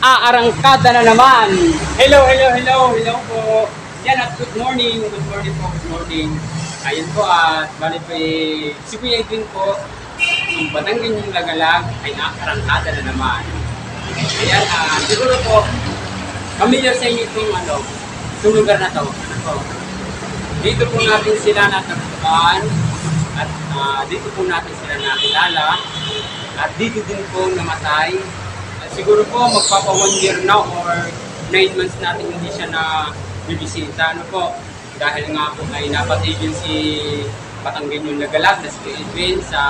aarangkada na naman. Hello po. Yan at good morning po, good morning. Ayun po at bali po si Kuya Edwin po, ang Batangan yung Lagalag ay aarangkada na naman. Ayan, siguro po, familiar sa inyo itong itong lugar na to. Dito po natin sila natagpuan at dito po natin sila nakilala at dito din po namatay. Siguro po magpapa 1 year na or 9 months natin hindi siya na bibisita. Dahil nga po ay napatigil si Batangan yung Lagalag na si Edwin sa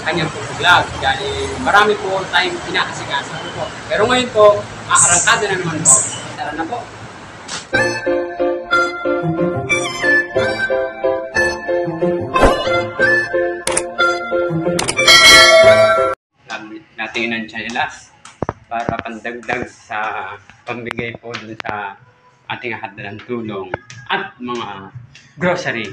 kanyang vlog. Dahil marami po tayong pinakasigasa po. Pero ngayon po, aarangkada na naman po. Tara na po. Natin ng chanelas para pandagdag sa pambigay po dun sa ating handa ng tulong at mga grocery.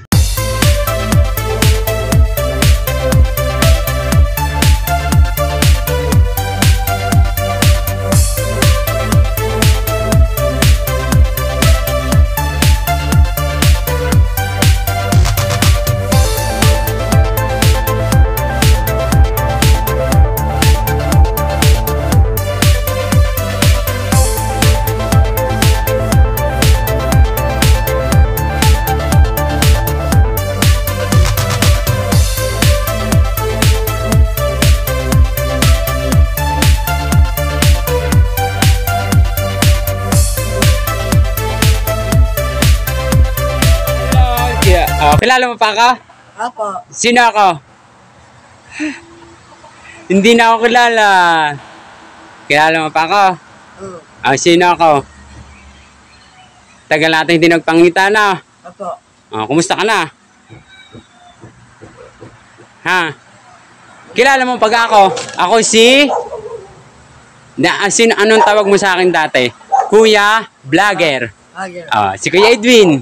Kilala mo pa ako? Apo. Sino ako? Hindi na ako kilala. Kilala mo pa ako? Sino ako? Tagal natin hindi nagpangita na. Apo. Kumusta ka na? Ha? Kilala mo pag ako? Ako si... anong tawag mo sa akin dati? Kuya Vlogger. Si Kuya Edwin.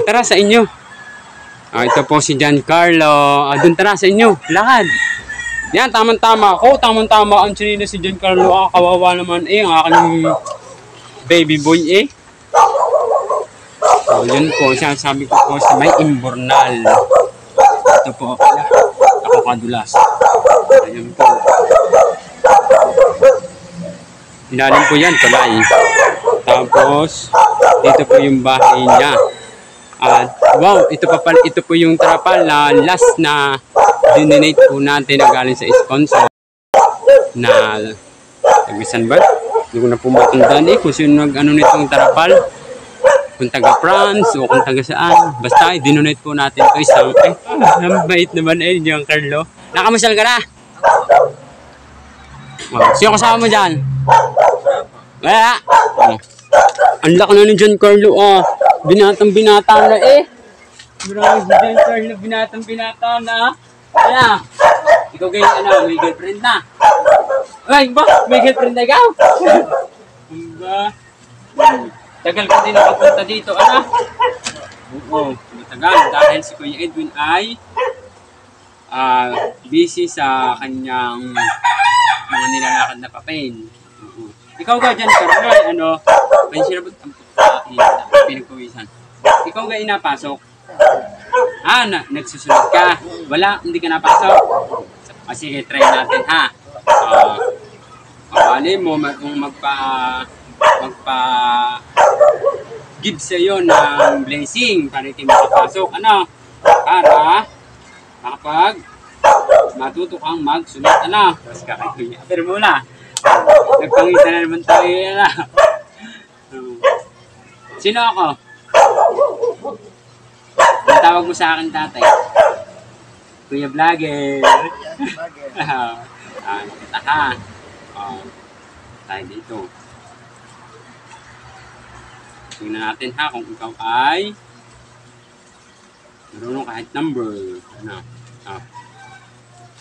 Tara sa inyo. Ito po si Giancarlo. Doon tara sa inyo. Lakad. Yan, tamang-tama ako. Tamang-tama ang sinina si Giancarlo. Kawawa naman ang aking baby boy Yun po. Sabi ko po sa may imbornal. Ito po. Ako kadulas. Ayan po. Ilalim po yan. Tulay. Tapos, dito po yung bahay niya. Wow, ito po yung trapal na last na dinonate po natin na galing sa sponsor na tagisan ba? Hindi ko na po matandaan kung sino nitong trapal, kung taga France o kung taga saan, basta dinonate po natin ito isang nambait naman Giancarlo. Nakamusal ka na? Wow. Sino kasama mo dyan? Wala. Ang laki na ni Giancarlo binatang-binata na Grabe si Giancarlo, binatang-binata na. Wala. Ikaw kayo, may girlfriend na. Ay, ba? May girlfriend na ikaw? Tagal ka din nakapunta dito, Oo, matagal. Dahil si Kuya Edwin ay busy sa kanyang mga nilalakad na papel. Ikaw ka dyan, Carlo, may sinabot ang pinagpawisan. Ikaw ka inapasok? Nagsusunod ka? Wala, hindi ka napasok? Sige, try natin, ha? Pawali mo kung give sa'yo ng blessing para ito makapasok. Para makapag matuto kang magsunod. Tapos kakay pero muna. Nagpangita na naman tayo Sino ako? Ang tawag mo sa akin tatay? Kuya Vlogger. Nakita ka. Tayo dito. Tingnan natin kung ikaw ay marunong kahit number.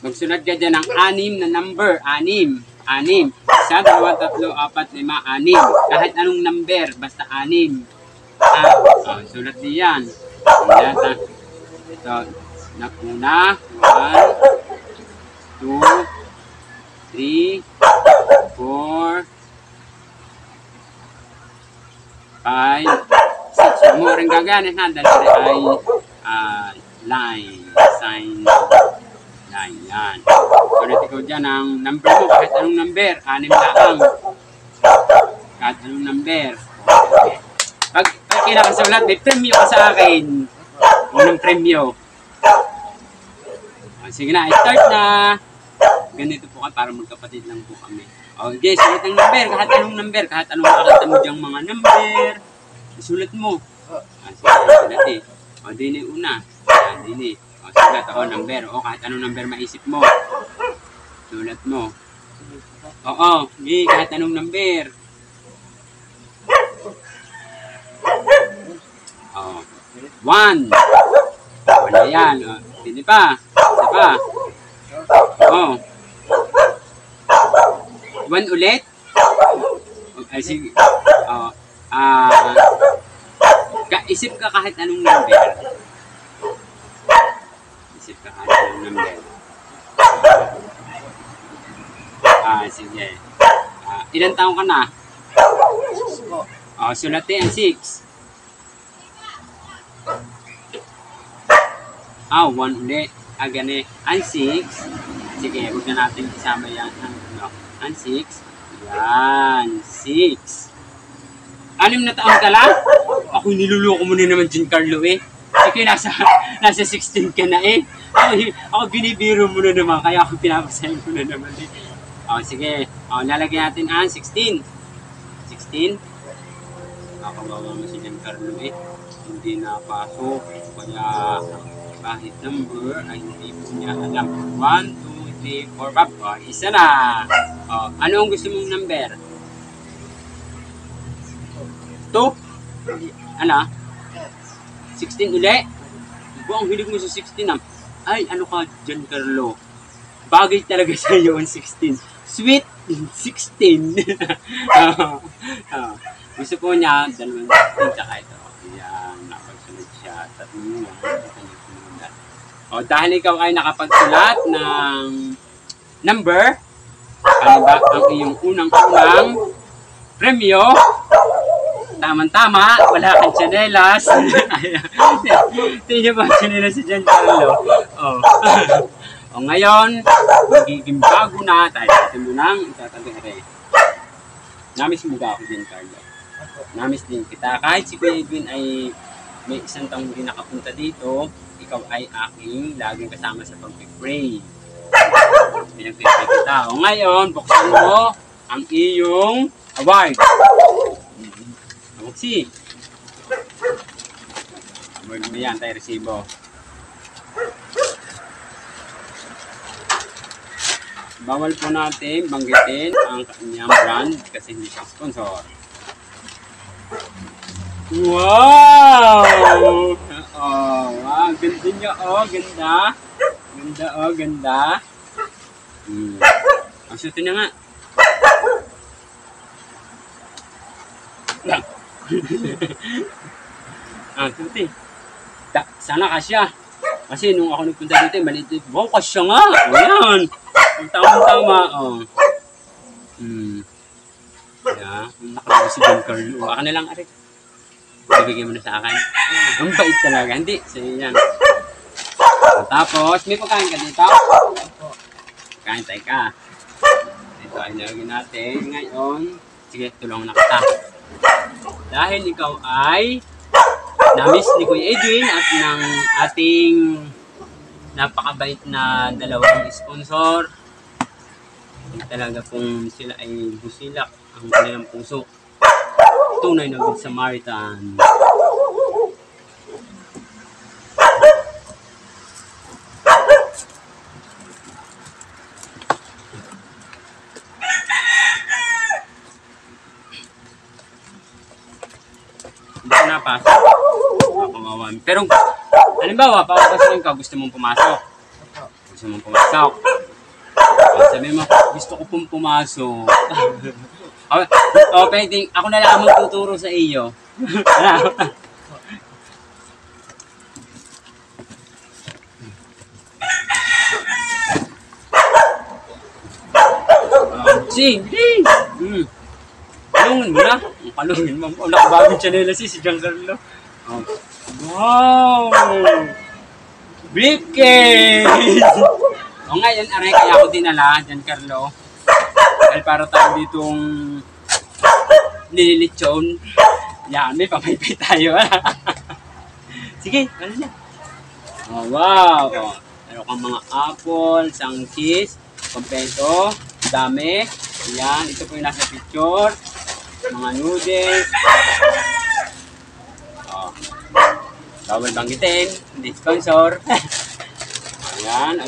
Magsunod ka dyan ng 6 na number. 6. 1, 2, 3, 4, 5, 6. Kahit anong number, basta 6. Sulat diyan. Ito, una, 1, 2, 3, 4, 5, 5, 6. Mo rin gaganin ha. Dahil ay line, sign, line. Yan. Ulit ikaw dyan ang number mo. Kahit anong number. 6 lang. Kahit anong number. Okay. Pag kailangan sa ulat, may premyo ka sa akin. Unang premyo. Sige na, start na. Ganito po ka para magkapatid lang po kami. Okay, sulat ng number. Kahit anong number. Kahit anong makakita mo diyang mga number. Isulat mo. Sige, sulat eh. Dini una. Dini. Sulat ako, number. Kahit anong number maisip mo. Sulat mo. Kahit anong number. 1. Wala yan. Hindi pa. Isa pa. 1 ulit. Ay, sige. Isip ka kahit anong number. Isip ka kahit anong number. Sige. Ilan taong ka na? Sulatin ang 6. 1 ulit. Gani. Ang 6. Sige, huwag na natin isama yan. Ang 6. Yan. 6. 6 na taon ka lang? Ako niluloko mo na naman, Giancarlo eh. Sige, nasa 16 ka na eh. Ako binibiro mo na naman, kaya ako pinapasahin mo na naman eh. Sige. Lalagyan natin ang 16. 16. Kawawa mo si Giancarlo eh. Hindi napasok. Kaya kahit number ay hindi po niya alam. 1, 2, 3, 4, 5. Isa na. Ano ang gusto mong number? 2? Ano? 16 ulit? Ang hilig mo sa 16 ah. Ay, ano ka, Giancarlo? Bagay talaga sa iyo ang 16. Sweet 16. Gusto po niya, 2 16 tsaka ito. Yan, nakapagsulat siya. 3 yan. Dahil ikaw ay nakapagsulat ng number, ano ba ang iyong unang-unang premyo? Tama-tama, wala kang tsinelas. Tingnan ba ang tsinelas si Giancarlo? Ngayon, magiging bago na. Ito mo nang itatagari. Namis mo ba ako, Giancarlo? Namis din kita. Kahit si Kuya Edwin ay may isang taong hindi nakapunta dito, ikaw ay aking laging kasama sa pag-pray. Pinag-pray kita. Ngayon, buksan mo ang iyong award. Si award mo yan, tayo resibo. Bawal po natin banggitin ang kanyang brand kasi hindi siya sponsor. Wow! Ganda niya, ganda. Ganda, ganda. Ang suti na nga. Suti. Sana kasya. Kasi nung ako nagpunta dito, maliit. Wow, kasya nga. Ayan. Ang tama-tama. Nakalagay si Giancarlo. Baka na lang, Arik. Ibigay mo na sa akin. Ang bait talaga. Hindi. So, yan. Tapos, may pagkain ka dito? Kain tayo ka. Ito ay nilagay natin. Ngayon, sige, tulungan na kita. Dahil ikaw ay na-miss ni Kuya Edwin at ng ating napakabait na dalawang sponsor. Talaga kung sila ay busilak ang kanilang puso. Tunay na Good Samaritan. Hindi ko napasok. Pero, halimbawa, papapasakin ka, gusto mong pumasok. Gusto mong pumasok. Sabi mo, gusto ko pong pumasok. Pwedeng, ako na lang magtuturo sa iyo. Sige, tulungan mo na. Ang kalungin mo. Oh, nakabagong chanela si Giancarlo. Oh. Wow! Briefcase! O ngayon, aray, kaya ako dinala, Giancarlo. Dahil para tayo ditong nililitsyon. Yan, may pamaypay tayo. Sige, ano na? Oh, wow! Oh, meron kang mga apple, isang cheese, kompleto, dami. Yan, ito po yung nasa picture. Mga noodles. Oh. Bawal banggitin, hindi sponsor. Ayan,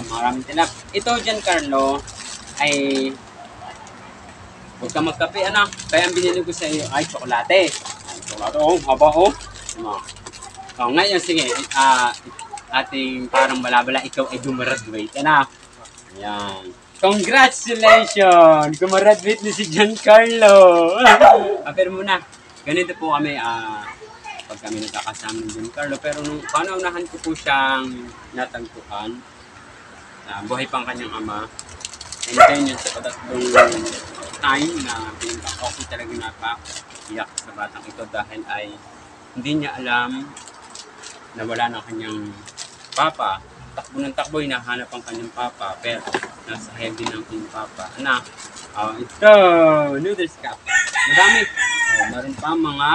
maraming tinap. Ito, Giancarlo, ay huwag ka magkape, anak. Kaya ang binili ko sa iyo ay tsokolate. Tsokolate, oh, haba, oh. Oh, ngayon, sige, ating parang balabala, ikaw ay gumraduate, anak. Ayan. Congratulations! Gumraduate ni si Giancarlo. Pero muna, ganito po kami, pag kami nagkakasama ng Giancarlo. Pero nung panaunahan ko po siyang natagpuan, buhay pang kanyang ama, and then yun sa patatlong time na ako talaga napaiyak sa batang ito dahil ay hindi niya alam na wala na kanyang papa. Takbo ng takbo, hinahanap ang kanyang papa, pero nasa heaven ng kanyang papa. Anak, ito, noodles cup. Madami. Meron pa mga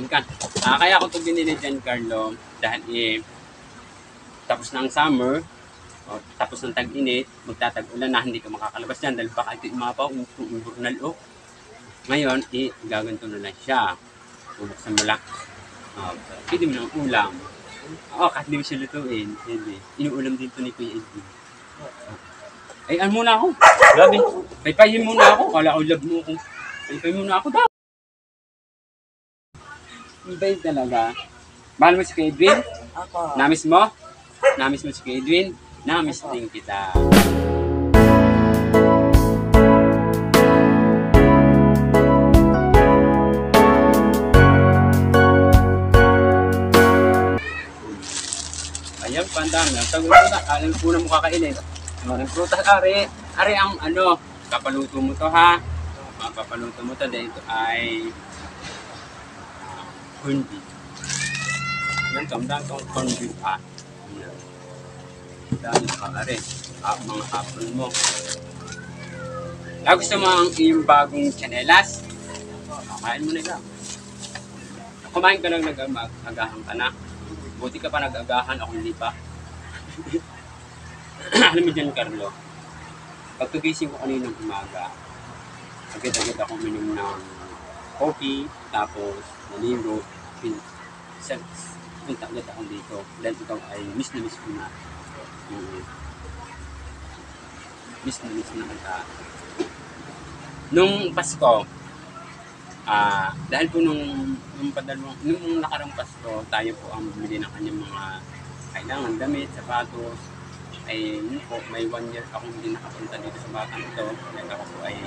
ingkan. Kaya ako ito binili Giancarlo dahil tapos na ang summer, tapos ng tag-init, magtatag-ulan na hindi ka makakalabas dyan dahil baka ito umapaw, umurnal. Ngayon, gaganto na lang siya. Bubuksan mo lang. Pwede mo ng ulam. Kahit hindi mo siya lutuin. Inuulam din ito ni Kuya Edwin. Ay, muna ako. Grabe. Paypayin muna ako. Kala ko love mo ako. Paypayin muna ako daw. Ibay talaga. Mahal mo si Kuya Edwin? Ako. Namis mo? Namis mo si Kuya Edwin? Namis din kita. Ayan, pandami. Sagot mo na. Alam po na mo kakainin. Ang prutas, ari ang papaluto mo to, ha? Papaluto mo to. Dahil ito ay corned beef. Yan, tamdang itong corned beef, ha? Dahil ari, mga apple mo. Gusto mo ang iyong bagong chanelas? Kain mo na lang. Kumain ka lang nag-agahan ka na. Buti ka pa nag-agahan, ako hindi pa. Alam mo Giancarlo, pag tugising ko kaninang umaga, agad-agad ako minom ng coffee, tapos naligo, punta agad ako dito. Dahil ikaw ay miss na miss ko na. Miss na miss na kita. Nung Pasko, dahil po nung nakarang Pasko, tayo po ang bumili ng kanyang mga kailangan, damit, sapatos. Ay, yun po, may 1 year akong hindi nakapunta dito sa batang ito. Dahil ako po ay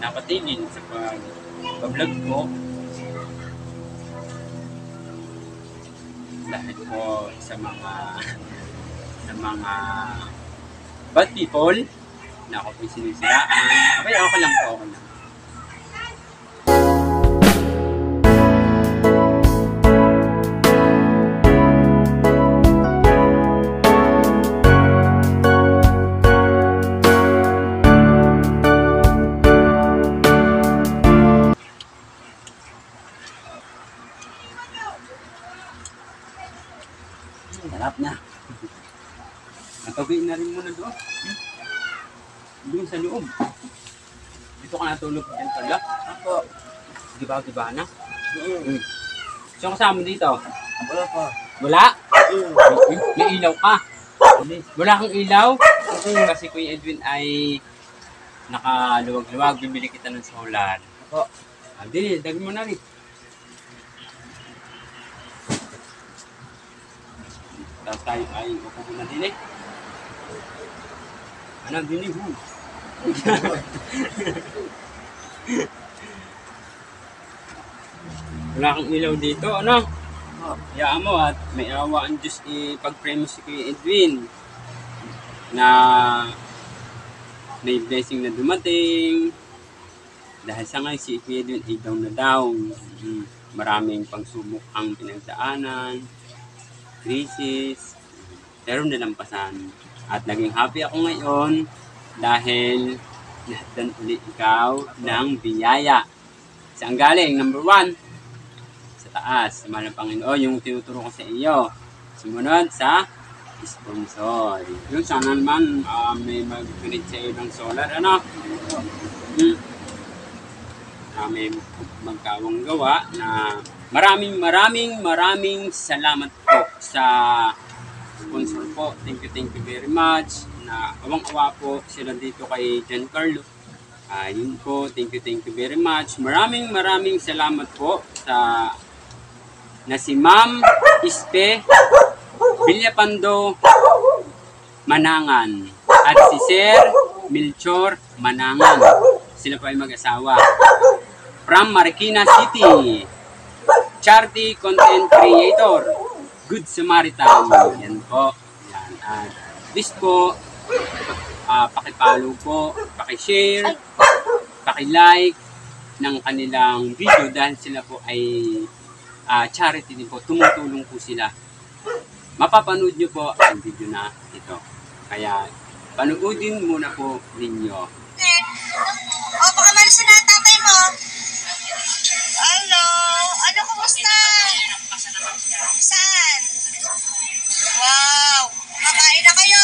napatigil sa pag-vlog ko. Dahil po sa mga bad people na ako po sinisiraan. Okay, okay lang po, okay lang. Sarap na. Natawin na rin muna doon. Doon sa loob. Dito ka natulog dyan pala. Ako. Diba na? Saan kasama mo dito? Wala pa. Wala? May ilaw ka. Wala kang ilaw? Kasi Kuya Edwin ay nakaluwag-luwag. Bibili kita ng solar. Ako. Hindi, dagin mo na rin. Tapos tayo ay upo muna din eh. Ano, din eh, Wala kang ilaw dito, ano? Hayaan mo at may awa ang Diyos ipag-pray mo si Kuya Edwin na may blessing na dumating Dahil sa ngayon si Kuya Edwin ay down na down. Maraming pagsubok ang pinagdaanan, crisis, pero nalampasan. At naging happy ako ngayon dahil nahatdan ulit ikaw ng biyaya. Saan galing? Number 1, sa taas, sa mahal ng Panginoon, yung tinuturo ko sa iyo. Sumunod sa sponsor. Yun, sana naman may mag-connect sa iyo ng solar, ano? May magkawang gawa na maraming salamat po sa sponsor po. Thank you very much. Na awang-awa po sila dito kay Giancarlo. Yun po, thank you very much. Maraming salamat po sa na si Ma'am Ispe Villapando Manangan at si Sir Melchor Manangan. Sila po ay mag-asawa. From Marikina City. Charity Content Creator. Good Samaritan. Yan po. Yan. At please po, pakipollow po, pakishare, pakilike ng kanilang video dahil sila po ay charity din po. Tumutulong po sila. Mapapanood nyo po ang video na ito. Kaya, panoodin muna po ninyo. Baka malis na tatay mo. Hello? Ano, kumusta? Saan? Wow! Makain na kayo.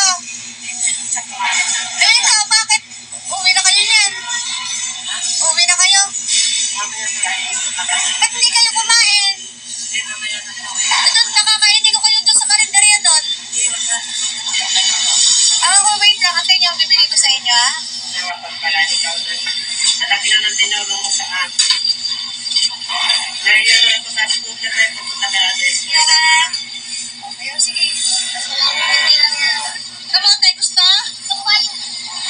Eh, ikaw, bakit? Uwi na kayo yan. Uwi na kayo. Ba't hindi kayo kumain? Doon, nakakainin ko kayo doon sa karinderya doon. Wait lang. Antay niyo ang bibili ko sa inyo, ha? Pagpalani ka doon. Malaki na ng tinulong mo sa akin. Dahil yan na ito sabi ko na tayo pupunta ka natin. Ayun, sige. Kamu, tayo gusto?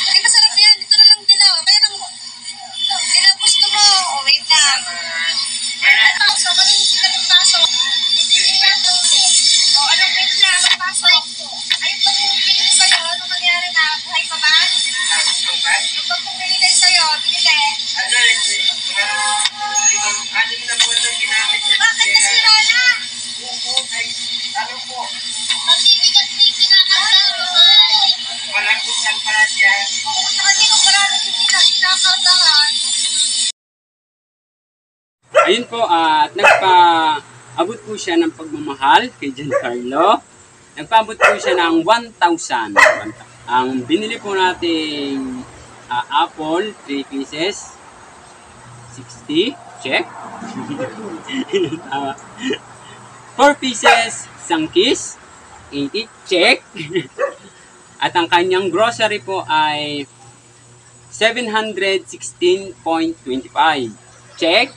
Ay, masarap yan. Ito na lang dilaw. Kaya nang dilaw gusto mo. Oh, wait lang. Pasok. Anong hindi ka magpasok? Oh, anong wait lang? Magpasok. Ayun pa kung pinili sa'yo. Anong nangyari na? Buhay pa ba? Yung pag pinili sa'yo, binili. Ano anim na buwan lang ginamit niya. Bakit nasira na? Oo, ay, ano po, Magbibigat-bigat na kasama. walang kusang pala siya. Oo, sa hindi ko parang kinakatahan. Ayun po, at nagpa-abot po siya ng pagmamahal kay Giancarlo. Nagpa-abot po siya ng 1,000. Ang binili po nating apple, 3 pieces, 60, check. 4 pieces, isang kiss, 80, check. At ang kanyang grocery po ay 716.25, check.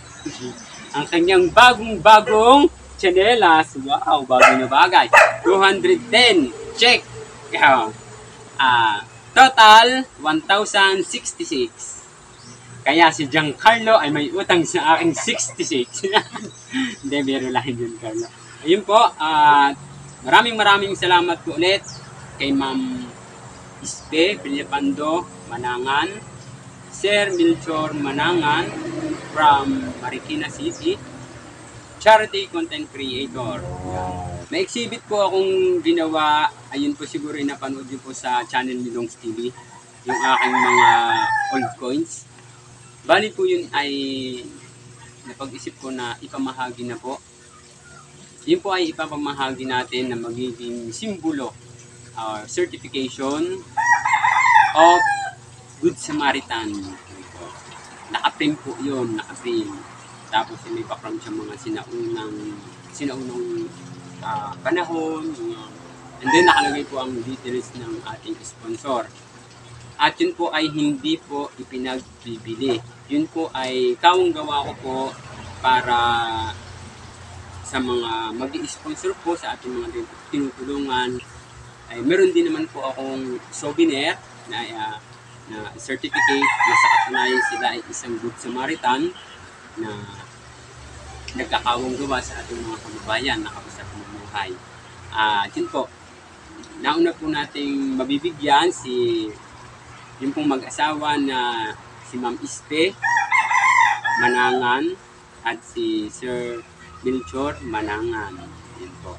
Ang kanyang bagong chanelas, wow, bago na bagay, 210, check. Total, 1,066. Kaya si Giancarlo ay may utang sa aking 66. Hindi, biro lang Giancarlo. Ayun po, maraming salamat po ulit kay Ma'am Ispe Villapando Manangan, Sir Melchor Manangan from Marikina City, Charity Content Creator. May exhibit po akong ginawa, ayun po siguro yung napanood niyo po sa channel ni Dongs TV, yung aking mga old coins. Bali po yun ay napag-isip ko na ipamahagi na po. Yun po ay ipapamahagi natin na magiging simbolo or certification of Good Samaritan. Naka-print po yun, naka-print. Tapos may background siya mga sinaunang panahon. And then nakalagay po ang details ng ating sponsor. At yun po ay hindi po ipinagbibili. Yun po ay kawang gawa ko po para sa mga mag-i-sponsor po sa ating mga tinutulungan. Ay meron din naman po akong souvenir na certificate na sa katunayan sila ay isang Good Samaritan na nagkakawang gawa sa ating mga kababayan na kausap ng buhay. Yun po, nauna po nating mabibigyan yung pong mag-asawa na si Ma'am Ispe Manangan at si Sir Melchor Manangan. Yan po.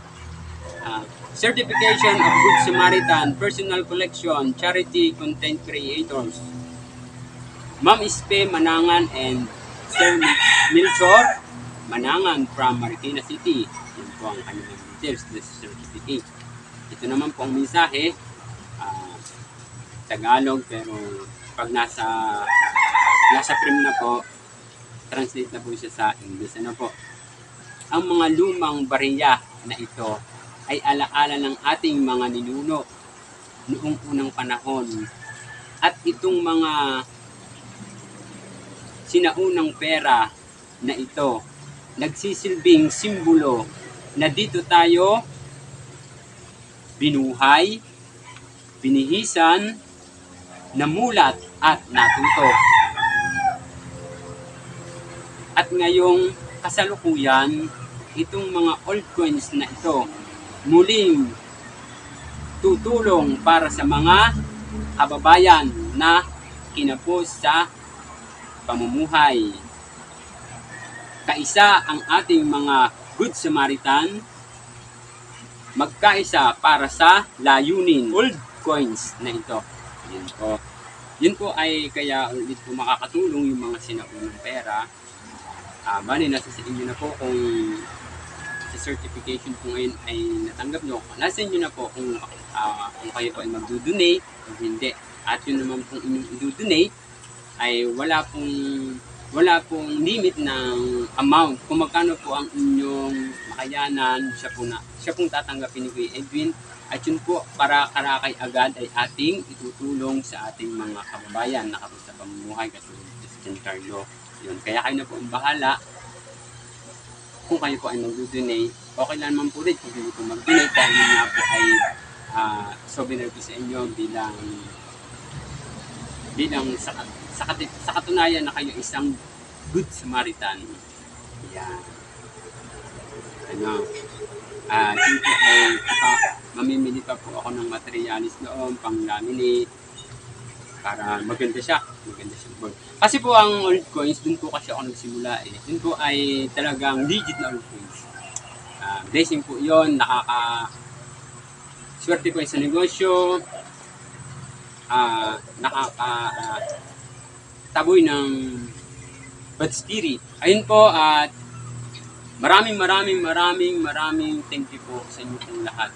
Certification of Good Samaritan, Personal Collection, Charity Content Creators. Ma'am Ispe Manangan and Sir Melchor Manangan from Marikina City. Yan po ang kanilang details, the certificate. Ito naman po ang mensahe. Tagalog, pero pag nasa frame na po, translate na po siya sa English. Ano po? Ang mga lumang bariya na ito ay alaala ng ating mga ninuno noong unang panahon. At itong mga sinaunang pera na ito, nagsisilbing simbolo na dito tayo binuhay, binihisan, namulat at natuto. At ngayong kasalukuyan, itong mga old coins na ito muling tutulong para sa mga kababayan na kinapos sa pamumuhay. Kaisa ang ating mga Good Samaritan, magkaisa para sa layunin old coins na ito. Yan po. Yun po ay kaya ulit po makakatulong yung mga sinaunang pera. Bali, nasa sa inyo na po kung sa certification po ngayon ay natanggap nyo. Nasa inyo na po kung kayo po ay mag-donate o hindi. At yun naman pong inyong i-donate ay wala pong limit ng amount. Kung magkano po ang inyong makayanan, siya pong tatanggapin ni Kuya Edwin. At yun po, para karakay agad ay ating itutulong sa ating mga kababayan na kapos sa pamumuhay katulad ni San Carlo. Yun. Kaya kayo na po ang bahala. Kung kayo po ay mag-donate, okay lang naman po rin kung kayo po mag-donate dahil yun nga po ay souvenir po sa inyo bilang sa katunayan na kayo isang Good Samaritan. Yan. Yun po ay mamimili pa po ako ng materialis noon, pang laminate, para maganda siya board. Kasi po ang old coins, dun po kasi ako nagsimula eh. Dun po ay talagang legit na old coins. Blessing po yun, swerte po sa negosyo, taboy ng bad spirit. Ayun po, at maraming thank you po sa inyo pong lahat.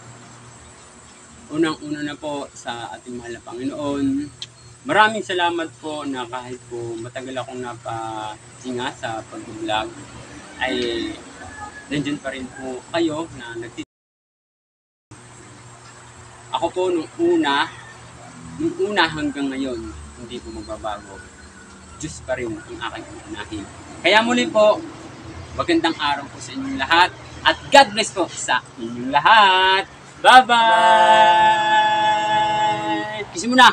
Unang-una na po sa ating mahal na Panginoon. Maraming salamat po na kahit po matagal akong napahinga sa pag-vlog, ay nandiyan pa rin po kayo na nagtitinda. Ako po nung una hanggang ngayon, hindi po magbabago. Diyos pa rin ang aking unahin. Kaya muli po, magandang araw po sa inyong lahat at God bless po sa inyong lahat. Bye-bye! Kiss mo na!